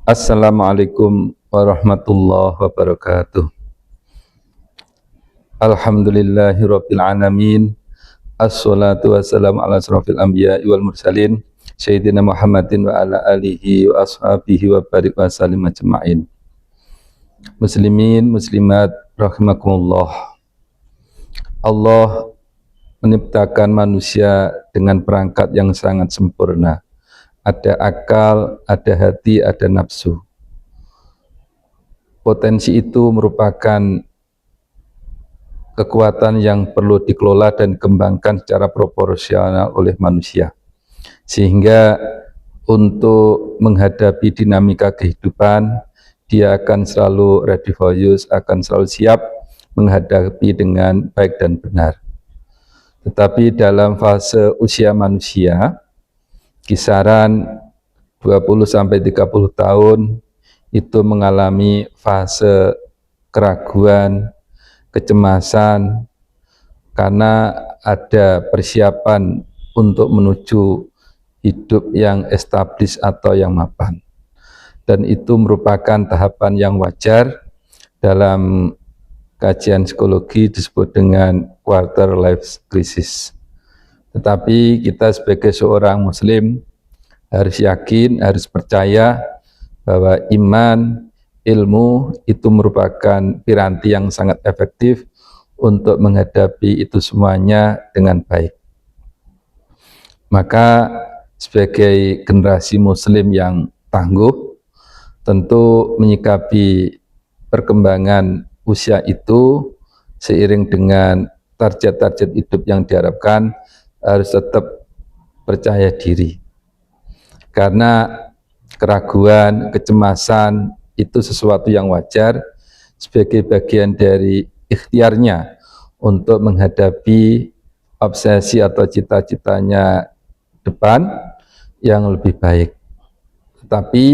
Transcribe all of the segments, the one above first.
Assalamualaikum warahmatullahi wabarakatuh. Alhamdulillahirabbil alamin. Assalatu wassalamu ala asrofil anbiya'i wal mursalin Sayyidina Muhammadin wa ala alihi wa ashabihi wa barik wa salim ajma'in. Muslimin, muslimat rahimakumullah. Allah menciptakan manusia dengan perangkat yang sangat sempurna. Ada akal, ada hati, ada nafsu. Potensi itu merupakan kekuatan yang perlu dikelola dan dikembangkan secara proporsional oleh manusia. Sehingga untuk menghadapi dinamika kehidupan, dia akan selalu ready for use, akan selalu siap menghadapi dengan baik dan benar. Tetapi dalam fase usia manusia, kisaran 20-30 tahun itu mengalami fase keraguan, kecemasan, karena ada persiapan untuk menuju hidup yang establis atau yang mapan. Dan itu merupakan tahapan yang wajar. Dalam kajian psikologi disebut dengan quarter life crisis. Tetapi kita sebagai seorang muslim harus yakin, harus percaya bahwa iman, ilmu itu merupakan piranti yang sangat efektif untuk menghadapi itu semuanya dengan baik. Maka sebagai generasi muslim yang tangguh, tentu menyikapi perkembangan usia itu seiring dengan target-target hidup yang diharapkan, harus tetap percaya diri. Karena keraguan, kecemasan itu sesuatu yang wajar sebagai bagian dari ikhtiarnya untuk menghadapi obsesi atau cita-citanya depan yang lebih baik. Tetapi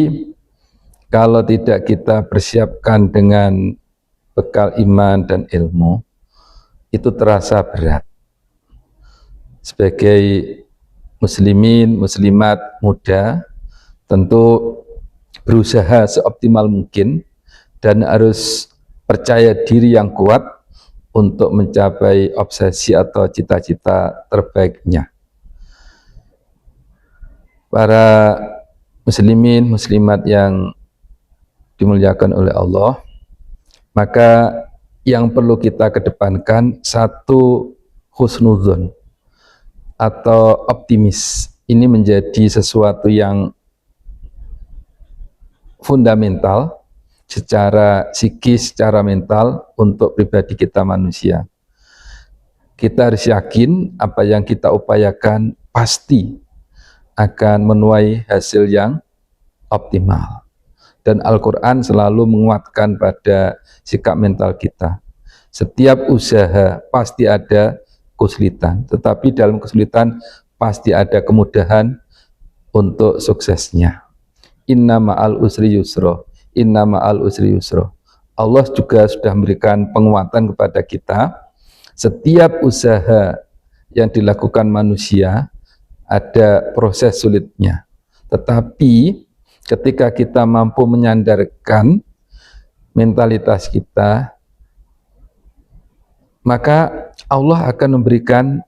kalau tidak kita persiapkan dengan bekal iman dan ilmu, itu terasa berat. Sebagai muslimin, muslimat muda, tentu berusaha seoptimal mungkin dan harus percaya diri yang kuat untuk mencapai obsesi atau cita-cita terbaiknya. Para muslimin, muslimat yang dimuliakan oleh Allah, maka yang perlu kita kedepankan satu, husnudzon atau optimis. Ini menjadi sesuatu yang fundamental secara psikis, secara mental untuk pribadi kita manusia. Kita harus yakin apa yang kita upayakan pasti akan menuai hasil yang optimal. Dan Al-Quran selalu menguatkan pada sikap mental kita. Setiap usaha pasti ada kesulitan, tetapi dalam kesulitan pasti ada kemudahan untuk suksesnya. Inna ma'al usri yusro, inna ma'al usri yusro. Allah juga sudah memberikan penguatan kepada kita. Setiap usaha yang dilakukan manusia ada proses sulitnya, tetapi ketika kita mampu menyandarkan mentalitas kita, maka Allah akan memberikan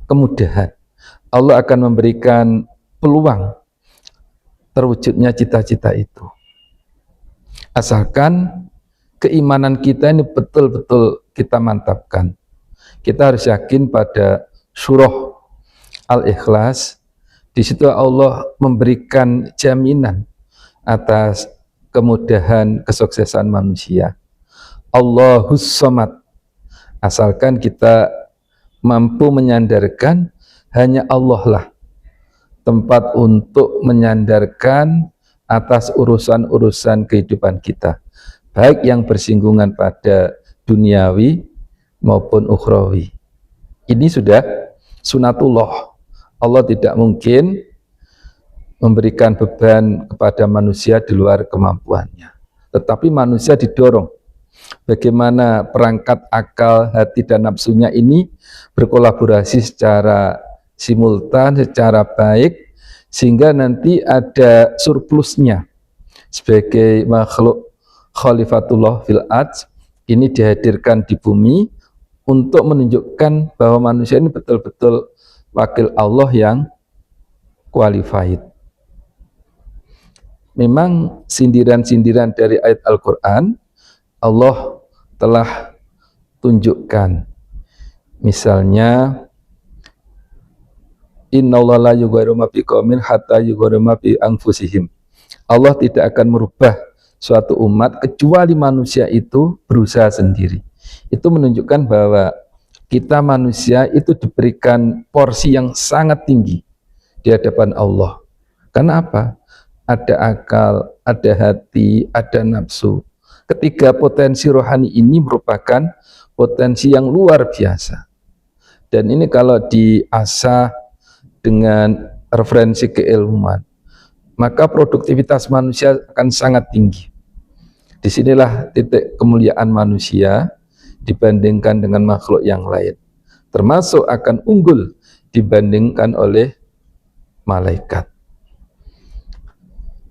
kemudahan. Allah akan memberikan peluang terwujudnya cita-cita itu. Asalkan keimanan kita ini betul-betul kita mantapkan. Kita harus yakin pada surah Al-Ikhlas. Di situ Allah memberikan jaminan atas kemudahan kesuksesan manusia. Allahus Samad. Asalkan kita mampu menyandarkan hanya Allah lah tempat untuk menyandarkan atas urusan-urusan kehidupan kita, baik yang bersinggungan pada duniawi maupun ukhrawi. Ini sudah sunatullah. Allah tidak mungkin memberikan beban kepada manusia di luar kemampuannya, tetapi manusia didorong bagaimana perangkat akal, hati, dan nafsunya ini berkolaborasi secara simultan, secara baik, sehingga nanti ada surplusnya sebagai makhluk khalifatullah fil ardh, ini dihadirkan di bumi untuk menunjukkan bahwa manusia ini betul-betul wakil Allah yang qualified. Memang sindiran-sindiran dari ayat Al-Quran Allah telah tunjukkan. Misalnya, innallaha la yughayyiru ma biqaumin hatta yughayyiru ma bi anfusihim. Allah tidak akan merubah suatu umat kecuali manusia itu berusaha sendiri. Itu menunjukkan bahwa kita manusia itu diberikan porsi yang sangat tinggi di hadapan Allah. Karena apa? Ada akal, ada hati, ada nafsu. Ketiga potensi rohani ini merupakan potensi yang luar biasa. Dan ini kalau diasah dengan referensi keilmuan, maka produktivitas manusia akan sangat tinggi. Disinilah titik kemuliaan manusia dibandingkan dengan makhluk yang lain. Termasuk akan unggul dibandingkan oleh malaikat.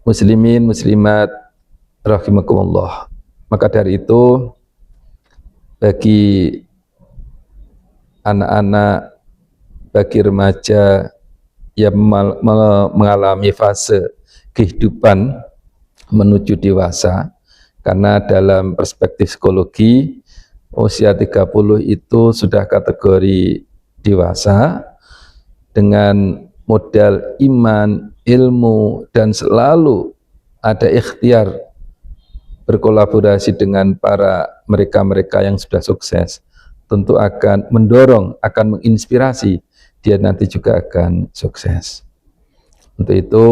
Muslimin, muslimat, rahimakumullah. Maka dari itu, bagi anak-anak, bagi remaja yang mengalami fase kehidupan menuju dewasa, karena dalam perspektif psikologi, usia 30 itu sudah kategori dewasa, dengan modal iman, ilmu, dan selalu ada ikhtiar berkolaborasi dengan para mereka-mereka yang sudah sukses, tentu akan mendorong, akan menginspirasi dia nanti juga akan sukses. Untuk itu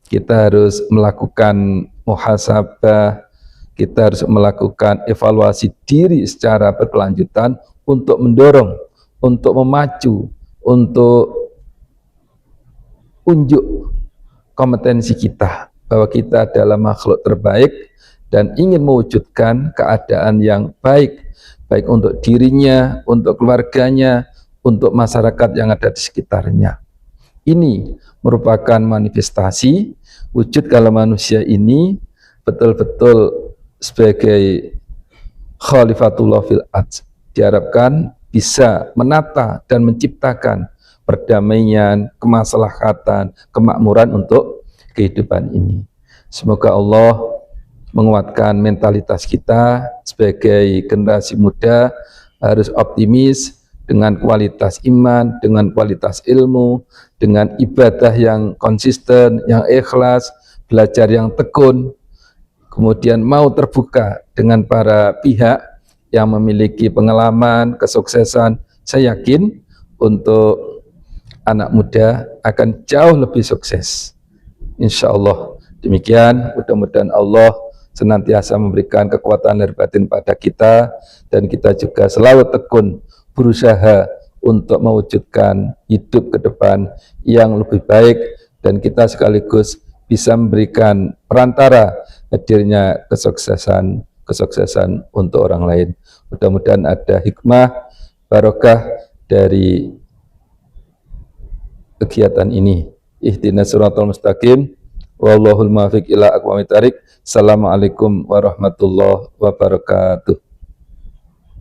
kita harus melakukan muhasabah, kita harus melakukan evaluasi diri secara berkelanjutan untuk mendorong, untuk memacu, untuk unjuk kompetensi kita bahwa kita adalah makhluk terbaik dan ingin mewujudkan keadaan yang baik, baik untuk dirinya, untuk keluarganya, untuk masyarakat yang ada di sekitarnya. Ini merupakan manifestasi wujud kalau manusia ini betul-betul sebagai khalifatullah fil ardh, diharapkan bisa menata dan menciptakan perdamaian, kemaslahatan, kemakmuran untuk kehidupan ini. Semoga Allah menguatkan mentalitas kita sebagai generasi muda, harus optimis dengan kualitas iman, dengan kualitas ilmu, dengan ibadah yang konsisten, yang ikhlas, belajar yang tekun, kemudian mau terbuka dengan para pihak yang memiliki pengalaman, kesuksesan. Saya yakin untuk anak muda akan jauh lebih sukses, insya Allah. Demikian, mudah-mudahan Allah senantiasa memberikan kekuatan lahir batin pada kita, dan kita juga selalu tekun berusaha untuk mewujudkan hidup ke depan yang lebih baik, dan kita sekaligus bisa memberikan perantara hadirnya kesuksesan untuk orang lain. Mudah-mudahan ada hikmah, barokah dari kegiatan ini. Ihdinas siratal mustaqim, wallahul muwaffiq ila aqwamit thariq. Assalamualaikum warahmatullahi wabarakatuh.